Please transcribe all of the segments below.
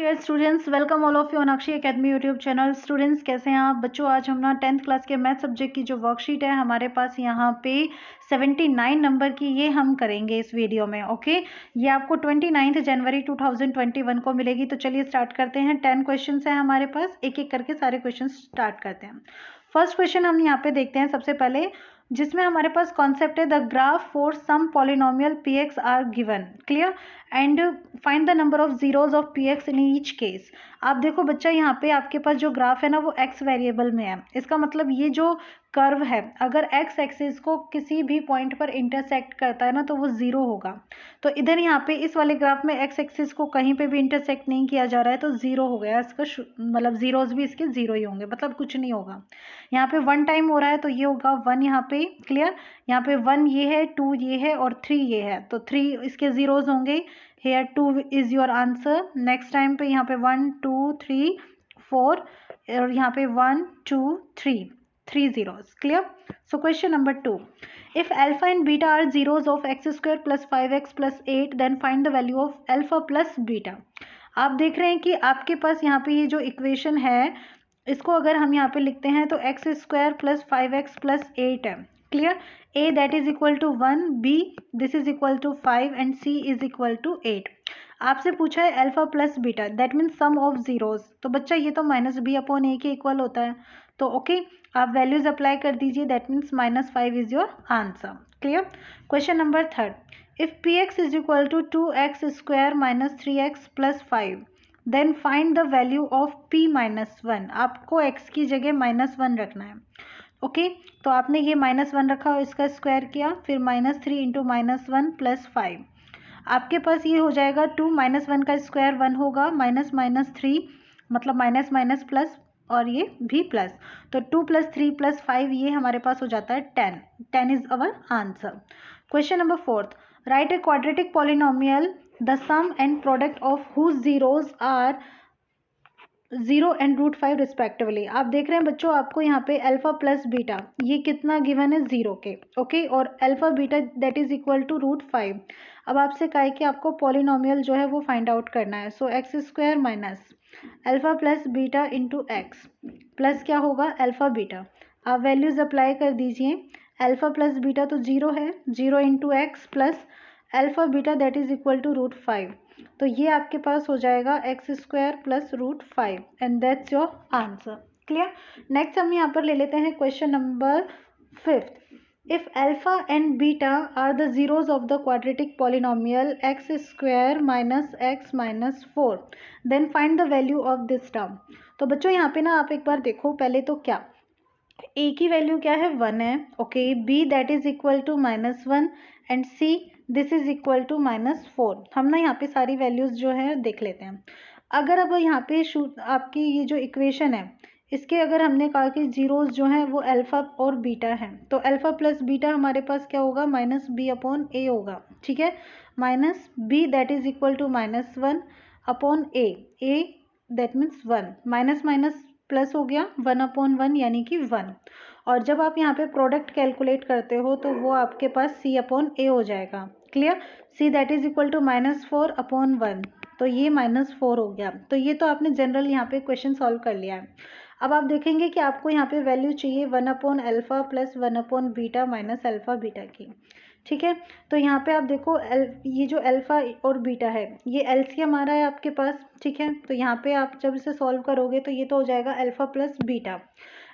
Dear students, welcome all of you on Akshay academy YouTube channel. Students कैसे हैं आप बच्चों? आज हम ना 10th क्लास के मैथ सब्जेक्ट की जो वर्कशीट है हमारे पास यहाँ पे 79 नंबर की, ये हम करेंगे इस वीडियो में। ओके, ये आपको 29 जनवरी 2021 को मिलेगी। तो चलिए स्टार्ट करते हैं। 10 क्वेश्चन है हमारे पास, एक एक करके सारे क्वेश्चन स्टार्ट करते हैं। फर्स्ट क्वेश्चन हम यहाँ पे देखते हैं सबसे पहले, जिसमें हमारे पास कॉन्सेप्ट है the graph for some polynomial px are given, clear, and find the number of zeros of px in each case. आप देखो बच्चा, यहाँ पे आपके पास जो ग्राफ है ना वो x वेरिएबल में है। इसका मतलब ये जो कर्व है अगर x एक्सिस को किसी भी पॉइंट पर इंटरसेक्ट करता है ना तो वो जीरो होगा। तो इधर यहाँ पे इस वाले ग्राफ में x एक्सिस को कहीं पे भी इंटरसेक्ट नहीं किया जा रहा है तो जीरो हो गया इसका, मतलब जीरोज भी इसके जीरो ही होंगे, मतलब कुछ नहीं होगा। यहाँ पे 1 टाइम हो रहा है तो ये होगा 1 यहाँ पे, क्लियर। यहाँ पे 1 ये है, 2 ये है और 3 ये है, तो 3 इसके जीरोज होंगे। Here 2 is your answer. Next time पे यहाँ पे 1 2 3 4 और यहाँ पे 1 2 3 zeros, clear. So question number 2, if alpha and beta are zeros of x square plus 5x plus 8 then find the value of alpha plus beta. आप देख रहे हैं कि आपके पास यहाँ पे ये जो इक्वेशन है इसको अगर हम यहाँ पे लिखते हैं तो x square plus 5x plus 8 है, क्लियर। a that is equal to 1, b this is equal to 5 and c is equal to 8। आपसे पूछा है alpha plus beta, that means sum of zeros. तो बच्चा ये तो माइनस बी अपॉन ए के इक्वल होता है, तो ओके आप वैल्यूज अप्लाई कर दीजिए, that means -5 is your answer, clear. Question number 3, if P X is equal to 2x square minus 3x plus 5 then find the value of p -1। आपको x की जगह -1 रखना है, ओके। तो आपने ये -1 रखा और इसका स्क्वायर किया, फिर -3 इंटू -1 प्लस 5। आपके पास ये हो जाएगा 2 -1 का स्क्वायर 1 होगा, माइनस माइनस 3 मतलब माइनस माइनस प्लस और ये भी प्लस, तो 2 प्लस 3 प्लस 5 ये हमारे पास हो जाता है 10 is our answer. Question number 4, write a quadratic polynomial the sum and product of whose zeros are 0 and √5 respectively. आप देख रहे हैं बच्चों, आपको यहाँ पे अल्फा प्लस बीटा ये कितना गिवन है 0 के, ओके, और alpha beta that is equal to √5। अब आपसे कहा है कि आपको पॉलिनोमियल जो है वो फाइंड आउट करना है। So x square minus alpha plus beta into x plus क्या होगा अल्फा बीटा। आप वैल्यूज अप्लाई कर दीजिए। अल्फा प्लस बीटा तो 0 है, 0 into x plus alpha beta that is equal to √5। तो ये आपके पास हो जाएगा x square plus √5 and that's your answer, clear. Next हम यहाँ पर ले लेते हैं question number 5, if alpha and beta are the zeros of the quadratic polynomial x square minus X minus 4 then find the value of this term. तो बच्चों यहाँ पे ना आप एक बार देखो पहले तो क्या a की वैल्यू क्या है 1 है, okay, b that is equal to -1 and c this is equal to -4। हम ना यहाँ पे सारी वैल्यूज जो है देख लेते हैं। अगर अब यहाँ पे आपकी ये जो इक्वेशन है इसके अगर हमने कहा कि जीरोज जो हैं वो अल्फा और बीटा हैं, तो अल्फा प्लस बीटा हमारे पास क्या होगा -b अपॉन a होगा, ठीक है। -b that is equal to -1 upon a that means 1, minus minus plus हो गया 1 अपॉन 1 यानी कि 1। और जब आप यहाँ पे प्रोडक्ट कैलकुलेट करते हो तो वो आपके पास c अपॉन a हो जाएगा, clear. c that is equal to -4 upon 1, तो ये -4 हो गया। तो ये तो आपने जनरल यहाँ पे क्वेश्चन सॉल्व कर लिया है। अब आप देखेंगे कि आपको यहाँ पे वैल्यू चाहिए 1 upon alpha plus 1 upon beta minus alpha beta की, ठीक है। तो यहाँ पे आप देखो ये जो अल्फा और बीटा है ये एलसीएम आ रहा है आपके पास, ठीक है। तो यहाँ पे आप जब इसे सॉल्व करोगे तो ये तो हो जाएगा alpha plus beta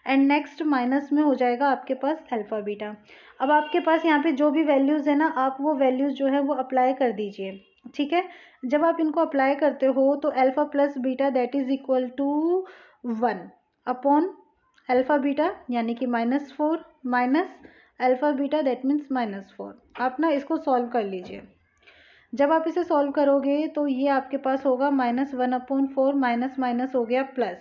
and next minus में हो जाएगा आपके पास अल्फा बीटा। अब आपके पास यहाँ पे जो भी वैल्यूज़ है ना आप वो वैल्यूज़ जो है वो अप्लाई कर दीजिए, ठीक है। जब आप इनको अप्लाई करते हो तो alpha plus beta that is equal to 1 upon alpha beta यानी कि -4 minus alpha beta that means -4। आप ना इसको सॉल्व कर लीजिए। जब आप इसे सॉल्व करोगे तो ये आपके पास होगा -1 अपॉन 4 माइनस माइनस हो गया प्लस,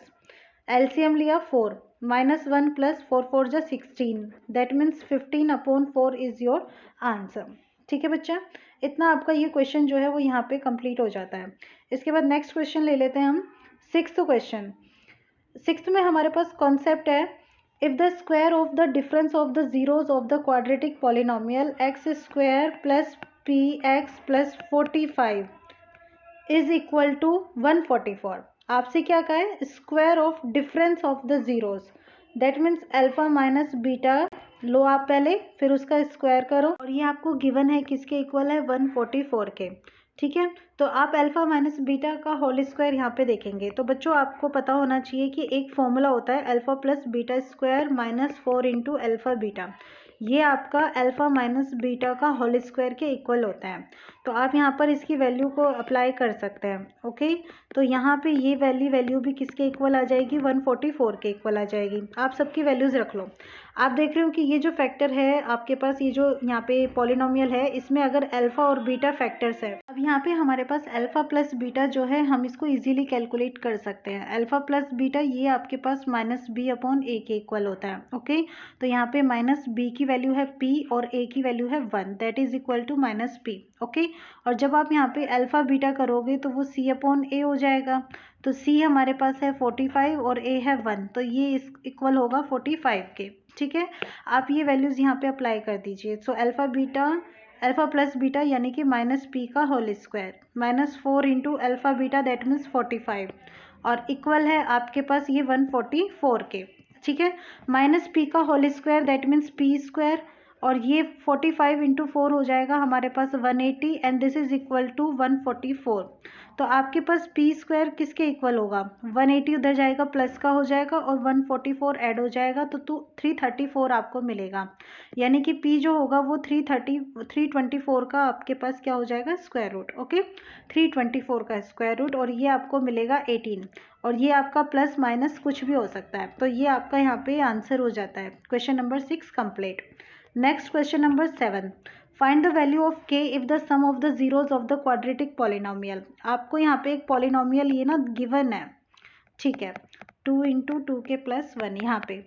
एलसीएम लिया 4, -1 प्लस 4 4 जा 16 that means 15 upon 4 is your answer, ठीक है बच्चा। इतना आपका ये क्वेश्चन जो है वो यहाँ पे कंप्लीट हो जाता है। इसके बाद नेक्स्ट क्वेश्चन ले लेते हैं हम, 6th क्वेश्चन। 6th में हमारे पास कॉन्सेप्ट है, if the square of the difference of the zeros of the quadratic polynomial x square plus p x plus 45 is equal to 144। आपसे क्या कहा है, square of difference of the zeros, that means alpha minus beta लो आप पहले, फिर उसका square करो, और ये आपको गिवन है किसके इक्वल है, 144 के। ठीक है, तो आप अल्फा माइनस बीटा का होल स्क्वायर यहाँ पे देखेंगे। तो बच्चों आपको पता होना चाहिए कि एक फॉर्मूला होता है alpha plus beta square minus 4 into alpha beta, ये आपका अल्फा माइनस बीटा का होल स्क्वायर के इक्वल होता है। तो आप यहाँ पर इसकी वैल्यू को अप्लाई कर सकते हैं। ओके, तो यहाँ पे ये वैल्यू भी किसके इक्वल आ जाएगी, 144 के इक्वल आ जाएगी। आप सबकी वैल्यूज रख लो। आप देख रहे हो कि ये जो फैक्टर है आपके पास, ये जो यहाँ पे पॉलिनोमियल है, इसमें अगर अल्फा और बीटा फैक्टर्स है, अब यहाँ पे हमारे पास अल्फा प्लस बीटा जो है हम इसको इजीली कैलकुलेट कर सकते हैं। अल्फा प्लस बीटा ये आपके पास माइनस बी अपॉन ए के इक्वल होता है। ओके, तो यहाँ पे माइनस बी की वैल्यू है पी और ए की वैल्यू है 1, that is equal to minus P. Okay, और जब आप यहाँ पे अल्फा बीटा करोगे तो वो सी अपॉन ए हो जाएगा। तो सी हमारे पास है 45 और ए है 1, तो ये इस इक्वल होगा 45 के। ठीक है, आप ये वैल्यूज यहाँ पे अप्लाई कर दीजिए। सो अल्फा प्लस बीटा यानी कि माइनस पी का whole square minus 4 into alpha beta that means 45, और इक्वल है आपके पास ये 144 के। ठीक है, माइनस पी का whole square that means P square, और ये 45 इंटू 4 हो जाएगा हमारे पास 180, and this is equal to 144। तो आपके पास पी स्क्वायर किसके इक्वल होगा, 180 उधर जाएगा प्लस का हो जाएगा और 144 ऐड हो जाएगा, तो 334 आपको मिलेगा। यानी कि पी जो होगा वो 324 का आपके पास क्या हो जाएगा, स्क्वायर रूट। ओके, 324 का स्क्वायर रूट, और ये आपको मिलेगा 18, और ये आपका प्लस माइनस कुछ भी हो सकता है। तो ये आपका यहाँ पे आंसर हो जाता है। Question number 6 complete. Next question number 7, find the value of k if the sum of the zeros of the quadratic polynomial. आपको यहाँ पे एक पॉलिनोमियल ये ना गिवन है, ठीक है, 2 इंटू 2 के प्लस 1। यहाँ पे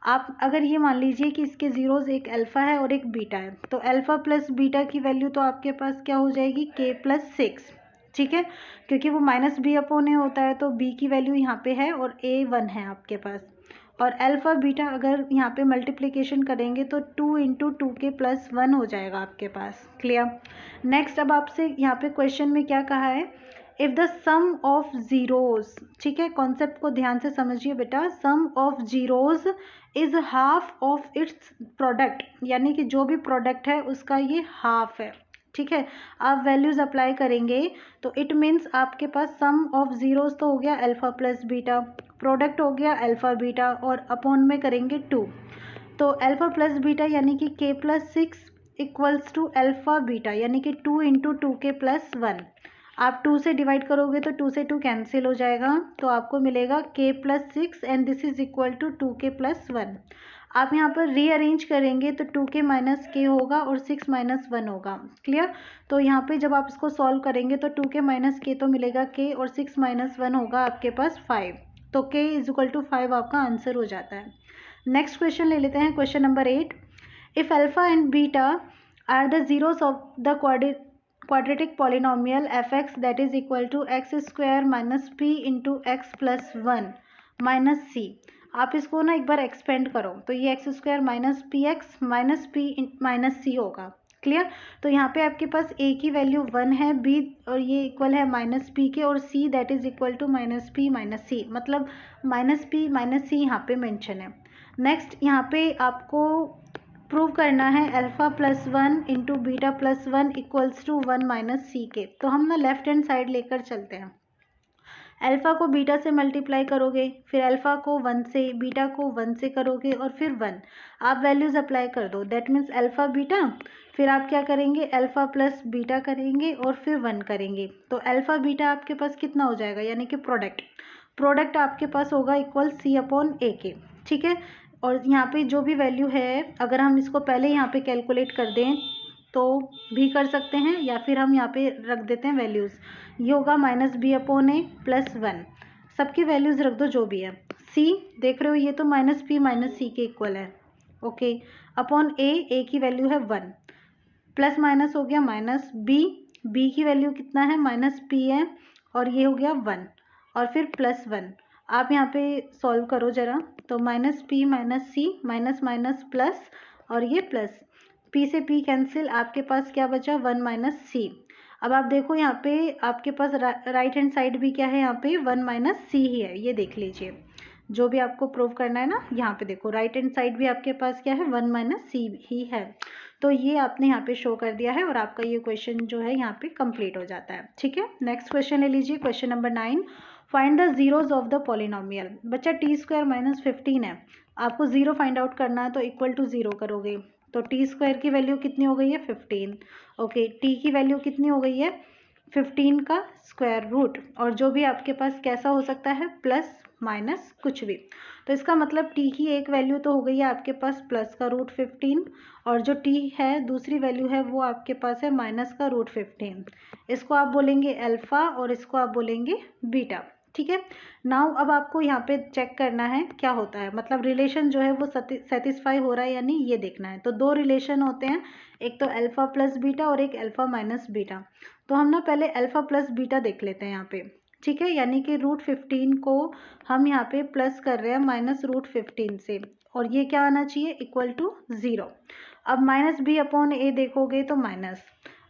आप अगर ये मान लीजिए कि इसके जीरोज एक अल्फा है और एक बीटा है, तो अल्फा प्लस बीटा की वैल्यू तो आपके पास क्या हो जाएगी, के प्लस 6। ठीक है, क्योंकि वो माइनस बी अपॉन ए होता है, तो बी की वैल्यू यहाँ पे है और ए 1 है आपके पास। और अल्फा बीटा अगर यहाँ पे मल्टीप्लिकेशन करेंगे तो 2 इंटू 2 के प्लस 1 हो जाएगा आपके पास। क्लियर। नेक्स्ट, अब आपसे यहाँ पे क्वेश्चन में क्या कहा है, if the sum of zeros, ठीक है, कॉन्सेप्ट को ध्यान से समझिए बेटा, sum of zeros is half of its product, यानी कि जो भी प्रोडक्ट है उसका ये हाफ है। ठीक है, आप वैल्यूज अप्लाई करेंगे तो इट मीन्स आपके पास सम ऑफ जीरोज तो हो गया अल्फा प्लस बीटा, प्रोडक्ट हो गया अल्फा बीटा, और अपॉन में करेंगे 2, तो अल्फा प्लस बीटा यानी कि K plus 6 equals to alpha beta यानी कि 2 इंटू 2 के प्लस 1। आप 2 से डिवाइड करोगे तो 2 से 2 कैंसिल हो जाएगा, तो आपको मिलेगा K plus 6 and this is equal to 2 K plus 1। आप यहाँ पर रीअरेंज करेंगे तो 2 के माइनस के होगा और 6 माइनस 1 होगा। क्लियर। तो यहाँ पे जब आप इसको सॉल्व करेंगे तो 2 के माइनस के तो मिलेगा के, और 6 माइनस 1 होगा आपके पास 5, तो के इज इक्वल टू 5 आपका आंसर हो जाता है। नेक्स्ट क्वेश्चन ले लेते हैं, question number 8, if alpha and beta are the zeros of the quadratic polynomial fx that is equal to x square minus p into x plus 1 minus c। आप इसको ना एक बार एक्सपेंड करो तो ये x square minus p x minus p minus c होगा। Clear. तो यहाँ पे आपके पास a की वैल्यू 1 है, b और ये इक्वल है माइनस पी के, और c that is equal to minus p minus c, मतलब माइनस पी माइनस सी यहाँ पे मेंशन है। नेक्स्ट यहाँ पे आपको प्रूव करना है alpha plus 1 into beta plus 1 equals to 1 minus c के। तो हम ना लेफ्ट हैंड साइड लेकर चलते हैं। अल्फा को बीटा से मल्टीप्लाई करोगे, फिर अल्फा को 1 से, बीटा को 1 से करोगे और फिर 1। आप वैल्यूज अप्लाई कर दो, दैट मीन्स अल्फा बीटा, फिर आप क्या करेंगे अल्फा प्लस बीटा करेंगे और फिर 1 करेंगे। तो अल्फा बीटा आपके पास कितना हो जाएगा, यानी कि प्रोडक्ट आपके पास होगा इक्वल सी अपॉन ए के। ठीक है, और यहाँ पे जो भी वैल्यू है अगर हम इसको पहले यहाँ पे कैलकुलेट कर दें तो भी कर सकते हैं, या फिर हम यहाँ पे रख देते हैं वैल्यूज़। ये होगा माइनस बी अपॉन ए प्लस 1, सबकी वैल्यूज़ रख दो जो भी है। सी देख रहे हो ये तो माइनस पी माइनस सी के इक्वल है। ओके, अपॉन ए की वैल्यू है 1, प्लस माइनस हो गया माइनस बी की वैल्यू कितना है माइनस पी है, और ये हो गया 1 और फिर प्लस 1। आप यहाँ पे सॉल्व करो ज़रा, तो माइनस पी माइनस सी माइनस माइनस प्लस और ये प्लस, पी से पी कैंसिल, आपके पास क्या बचा 1 माइनस सी। अब आप देखो यहाँ पे आपके पास राइट हैंड साइड भी क्या है, यहाँ पे 1 माइनस सी ही है, ये देख लीजिए। जो भी आपको प्रूव करना है ना, यहाँ पे देखो राइट हैंड साइड भी आपके पास क्या है, 1 माइनस सी ही है। तो ये आपने यहाँ पे शो कर दिया है और आपका ये क्वेश्चन जो है यहाँ पे कंप्लीट हो जाता है। ठीक है, नेक्स्ट क्वेश्चन ले लीजिए, question number 9। Find the zeros of the polynomial. बच्चा टी स्क्वायर माइनस 15 है, आपको जीरो फाइंड आउट करना है, तो इक्वल टू जीरो करोगे, तो टी स्क्वायर की वैल्यू कितनी हो गई है, 15। ओके, टी की वैल्यू कितनी हो गई है, 15 का स्क्वायर रूट, और जो भी आपके पास कैसा हो सकता है, प्लस माइनस कुछ भी। तो इसका मतलब टी की एक वैल्यू तो हो गई है आपके पास प्लस का रूट 15, और जो टी है दूसरी वैल्यू है वो आपके पास है माइनस का रूट 15। इसको आप बोलेंगे अल्फ़ा और इसको आप बोलेंगे बीटा। ठीक है, नाउ अब आपको यहाँ पे चेक करना है क्या होता है, मतलब रिलेशन जो है वो सेटिस्फाई हो रहा है या नहीं, ये देखना है। तो दो रिलेशन होते हैं, एक तो अल्फ़ा प्लस बीटा और एक अल्फ़ा माइनस बीटा। तो हम ना पहले अल्फ़ा प्लस बीटा देख लेते हैं यहाँ पे। ठीक है, यानी कि रूट 15 को हम यहाँ पे प्लस कर रहे हैं माइनस रूट 15 से, और ये क्या आना चाहिए, इक्वल टू 0। अब माइनस बी अपॉन ए देखोगे तो माइनस,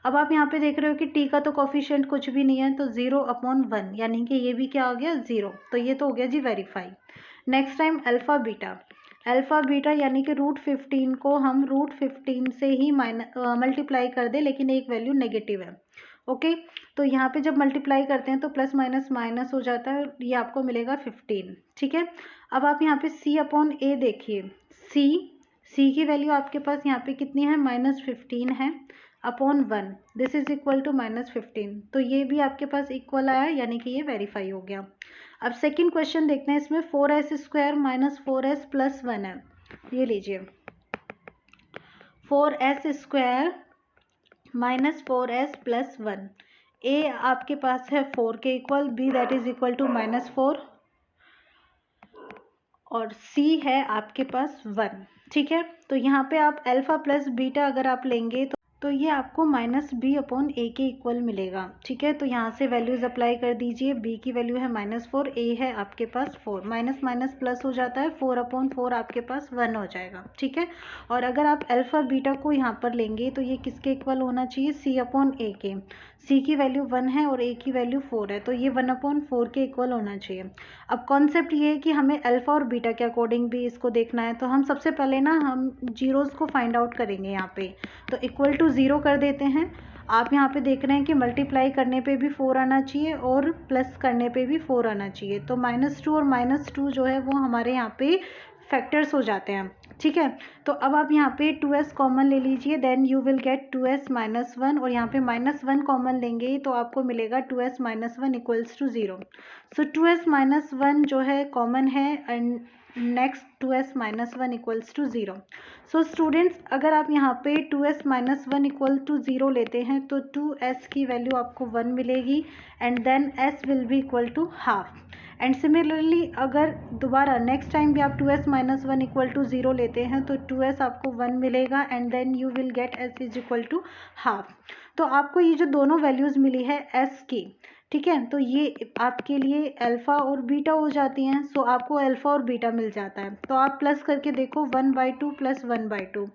अब आप यहाँ पे देख रहे हो कि टी का तो कोफिशिएंट कुछ भी नहीं है, तो 0 अपॉन 1, यानी कि ये भी क्या आ गया, 0। तो ये तो हो गया जी verify. Next time alpha beta, alpha beta यानी कि रूट 15 को हम रूट 15 से ही मल्टीप्लाई कर दे, लेकिन एक वैल्यू नेगेटिव है। ओके, तो यहाँ पे जब मल्टीप्लाई करते हैं तो प्लस माइनस माइनस हो जाता है, ये आपको मिलेगा 15। ठीक है, अब आप यहाँ पे सी अपॉन ए देखिए, सी की वैल्यू आपके पास यहाँ पे कितनी है, माइनस 15 है, upon 1, this is equal to minus 15। तो ये भी आपके पास इक्वल आया, यानी कि ये वेरीफाई हो गया। अब सेकंड क्वेश्चन देखते हैं, इसमें 4s square minus 4s plus 1 है। ये लीजिए, 4s square minus 4s plus 1, ए आपके पास है 4 के equal, B that is equal to minus 4, और सी है आपके पास 1। ठीक है, तो यहाँ पे आप अल्फ़ा प्लस बीटा अगर आप लेंगे तो ये आपको माइनस बी अपॉन ए के इक्वल मिलेगा। ठीक है, तो यहाँ से वैल्यूज़ अप्लाई कर दीजिए, बी की वैल्यू है -4, ए है आपके पास 4, माइनस माइनस प्लस हो जाता है, 4 अपॉन 4 आपके पास 1 हो जाएगा। ठीक है, और अगर आप अल्फ़ा बीटा को यहाँ पर लेंगे तो ये किसके इक्वल होना चाहिए, सी अपॉन ए के। सी की वैल्यू 1 है और ए की वैल्यू 4 है, तो ये 1 अपॉन 4 के इक्वल होना चाहिए। अब कॉन्सेप्ट ये है कि हमें अल्फ़ा और बीटा के अकॉर्डिंग भी इसको देखना है, तो हम सबसे पहले ना हम जीरोज़ को फाइंड आउट करेंगे यहाँ पे। तो इक्वल टू 0 कर देते हैं। आप यहाँ पे देख रहे हैं कि मल्टीप्लाई करने पे भी 4 आना चाहिए और प्लस करने पे भी 4 आना चाहिए, तो -2 और -2 जो है वो हमारे यहाँ पे फैक्टर्स हो जाते हैं। ठीक है, तो अब आप यहाँ पे 2s कॉमन ले लीजिए, then you will get 2s minus 1, और यहाँ पे -1 कॉमन लेंगे तो आपको मिलेगा 2s minus 1 equals to 0। So 2s minus 1 जो है कॉमन है, and next 2s minus 1 equals to 0। So students, अगर आप यहाँ पे 2s माइनस 1 इक्वल टू 0 लेते हैं तो 2s की वैल्यू आपको 1 मिलेगी, and then s will be equal to half. And similarly अगर दोबारा नेक्स्ट टाइम भी आप 2s माइनस 1 इक्वल टू 0 लेते हैं तो 2s आपको 1 मिलेगा, and then you will get s is equal to half. तो आपको ये जो दोनों वैल्यूज़ मिली है s की, ठीक है, तो ये आपके लिए अल्फ़ा और बीटा हो जाती हैं। सो आपको अल्फ़ा और बीटा मिल जाता है, तो आप प्लस करके देखो 1/2 plus 1/2,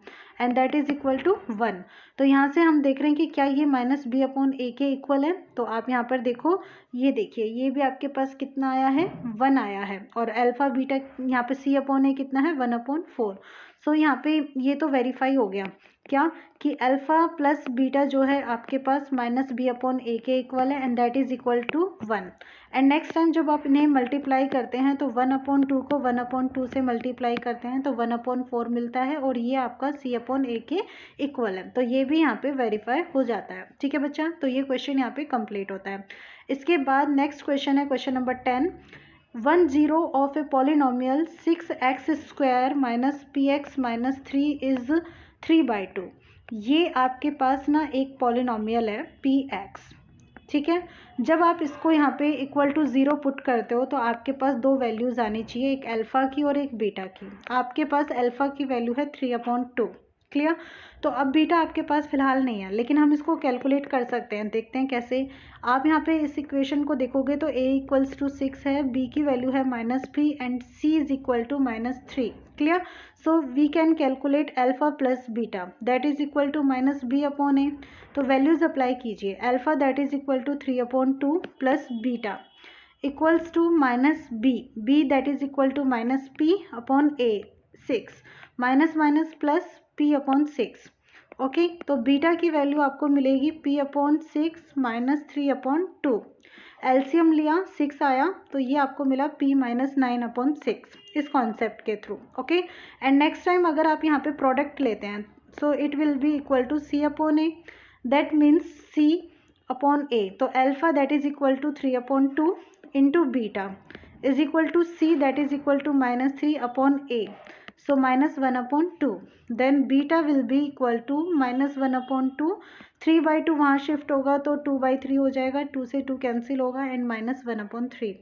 and that is equal to 1। तो यहाँ से हम देख रहे हैं कि क्या ये माइनस बी अपॉन ए के इक्वल है। तो आप यहाँ पर देखो, ये देखिए, ये भी आपके पास कितना आया है, 1 आया है, और अल्फ़ा बीटा यहाँ पे सी अपॉन ए कितना है, 1/4। सो यहाँ पे ये तो वेरीफाई हो गया क्या, कि अल्फ़ा प्लस बीटा जो है आपके पास माइनस बी अपॉन ए के इक्वल है, and that is equal to 1। And next time जब आप इन्हें मल्टीप्लाई करते हैं तो 1/2 को 1/2 से मल्टीप्लाई करते हैं तो 1/4 मिलता है, और ये आपका सी अपॉन ए के इक्वल है। तो ये भी यहाँ पे वेरीफाई हो जाता है। ठीक है बच्चा, तो ये क्वेश्चन यहाँ पे कंप्लीट होता है। इसके बाद नेक्स्ट क्वेश्चन है question number 10। 1 0 of a polynomial 6x square minus px minus 3 is 3/2। ये आपके पास ना एक पॉलिनोमियल है px। ठीक है, जब आप इसको यहाँ पे इक्वल टू 0 पुट करते हो तो आपके पास दो वैल्यूज़ आनी चाहिए, एक अल्फ़ा की और एक बीटा की। आपके पास अल्फ़ा की वैल्यू है 3/2, क्लियर। तो अब बीटा आपके पास फिलहाल नहीं है, लेकिन हम इसको कैलकुलेट कर सकते हैं। देखते हैं कैसे। आप यहाँ पे इस इक्वेशन को देखोगे तो a इक्वल्स टू 6 है, b की वैल्यू है -3 and c is equal to -3। Clear. So we can calculate alpha plus beta that is equal to -b upon a। तो वैल्यूज अप्लाई कीजिए। Alpha that is equal to 3/2 plus beta equals to -b that is equal to -p upon a 6 minus minus plus p upon 6। Okay, तो beta की value आपको मिलेगी p upon 6 -3/2। LCM लिया 6 आया, तो ये आपको मिला p -9/6 इस कॉन्सेप्ट के through. Okay, and next time अगर आप यहाँ पे प्रोडक्ट लेते हैं so it will be equal to c upon a, that means c upon a। तो alpha that is equal to 3/2 into beta is equal to c that is equal to -3 upon a, so -1/2। Then beta will be equal to -1/2, 3/2 वहाँ shift होगा तो 2/3 हो जाएगा, 2 से 2 cancel होगा and -1/3।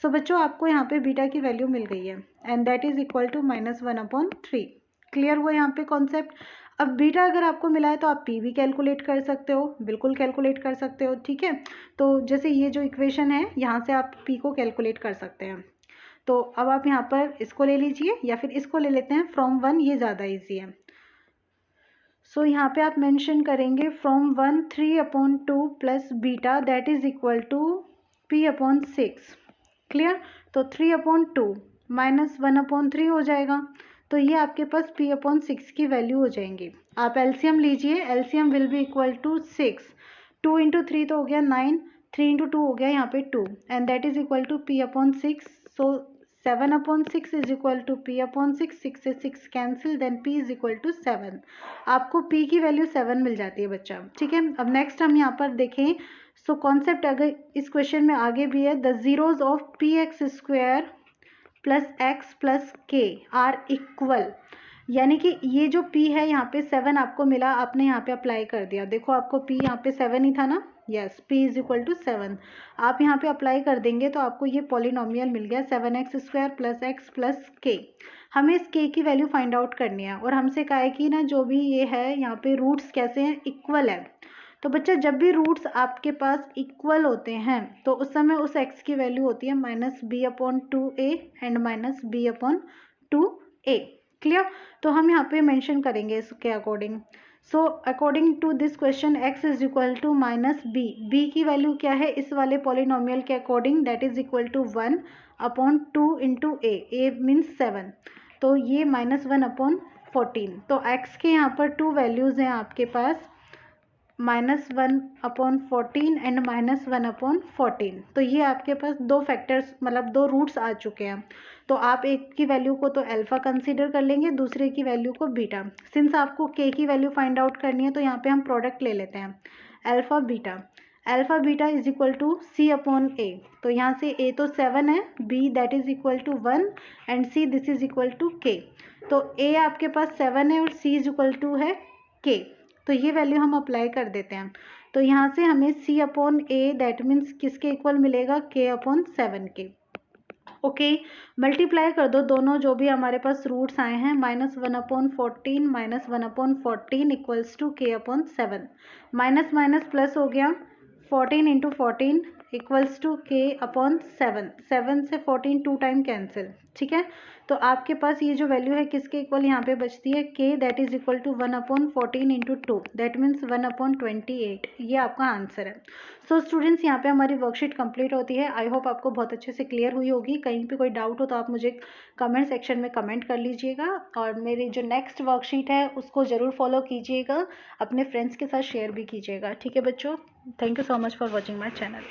सो बच्चों आपको यहाँ पे बीटा की वैल्यू मिल गई है and that is equal to -1/3। Clear हुआ यहाँ पे कॉन्सेप्ट। अब बीटा अगर आपको मिला है तो आप p भी कैलकुलेट कर सकते हो, बिल्कुल कैलकुलेट कर सकते हो। ठीक है, तो जैसे ये जो इक्वेशन है यहाँ से आप p को कैलकुलेट कर सकते हैं। तो अब आप यहाँ पर इसको ले लीजिए या फिर इसको ले लेते हैं फ्रॉम 1, ये ज़्यादा इजी है। सो यहाँ पे आप मेंशन करेंगे from 1 3/2 plus beta that is equal to p upon 6। Clear. तो 3/2 -1/3 हो जाएगा, तो ये आपके पास p अपॉन 6 की वैल्यू हो जाएंगी। आप एलसीएम लीजिए, LCM will be equal to 6, 2 into 3 तो हो गया 9, 3 इंटू 2 हो गया यहाँ पे 2 and that is equal to p upon 6। So 7/6 is equal to p upon 6, 6 से 6 cancel, then p is equal to 7। आपको p की वैल्यू 7 मिल जाती है बच्चा। ठीक है, अब नेक्स्ट हम यहाँ पर देखें। सो कॉन्सेप्ट अगर इस क्वेश्चन में आगे भी है, the zeros of px² plus x plus k are equal, यानी कि ये जो p है यहाँ पे 7 आपको मिला, आपने यहाँ पे अप्लाई कर दिया। देखो आपको p यहाँ पे 7 ही था ना, yes, p is equal to 7। आप यहाँ पे अप्लाई कर देंगे तो आपको ये पॉलिनोमियल मिल गया 7x² plus x plus k। हमें इस k की वैल्यू फाइंड आउट करनी है और हमसे कहा है कि ना जो भी ये है यहाँ पे रूट्स कैसे हैं, इक्वल है। तो बच्चा जब भी रूट्स आपके पास इक्वल होते हैं तो उस समय उस x की वैल्यू होती है -b/2a एंड -b/2a। क्लियर। तो हम यहाँ पे मेंशन करेंगे इसके according. So according to this question x is equal to -b, b की वैल्यू क्या है इस वाले पॉलिनोमियल के according, that is equal to 1/2 into a means 7, तो ये -1/14। तो x के यहाँ पर 2 वैल्यूज हैं आपके पास, -1/14 एंड -1/14। तो ये आपके पास दो फैक्टर्स मतलब दो रूट्स आ चुके हैं। तो आप एक की वैल्यू को तो अल्फा कंसीडर कर लेंगे, दूसरे की वैल्यू को बीटा। सिंस आपको के की वैल्यू फाइंड आउट करनी है तो यहाँ पे हम प्रोडक्ट ले लेते हैं alpha beta is equal to c upon a। तो यहाँ से a तो 7 है, b that is equal to 1 and c this is equal to k। तो a आपके पास 7 है और c इज इक्वल टू है k, तो ये वैल्यू हम अप्लाई कर देते हैं। तो यहाँ से हमें c upon a that means किसके इक्वल मिलेगा, k अपॉन 7 के। ओके, मल्टीप्लाई कर दो दोनों जो भी हमारे पास रूट्स आए हैं, -1/14 equals to k upon 7, minus minus plus हो गया, 14 into 14 equals to k upon 7, 7 से 14 2 टाइम कैंसिल। ठीक है, तो आपके पास ये जो वैल्यू है किसके इक्वल यहाँ पे बचती है, k that is equal to 1/14 into 2 that means 1/28। ये आपका आंसर है। सो स्टूडेंट्स यहाँ पे हमारी वर्कशीट कंप्लीट होती है। आई होप आपको बहुत अच्छे से क्लियर हुई होगी। कहीं पे कोई डाउट हो तो आप मुझे कमेंट सेक्शन में कमेंट कर लीजिएगा और मेरी जो नेक्स्ट वर्कशीट है उसको ज़रूर फॉलो कीजिएगा, अपने फ्रेंड्स के साथ शेयर भी कीजिएगा। ठीक है बच्चों, thank you so much for watching my channel.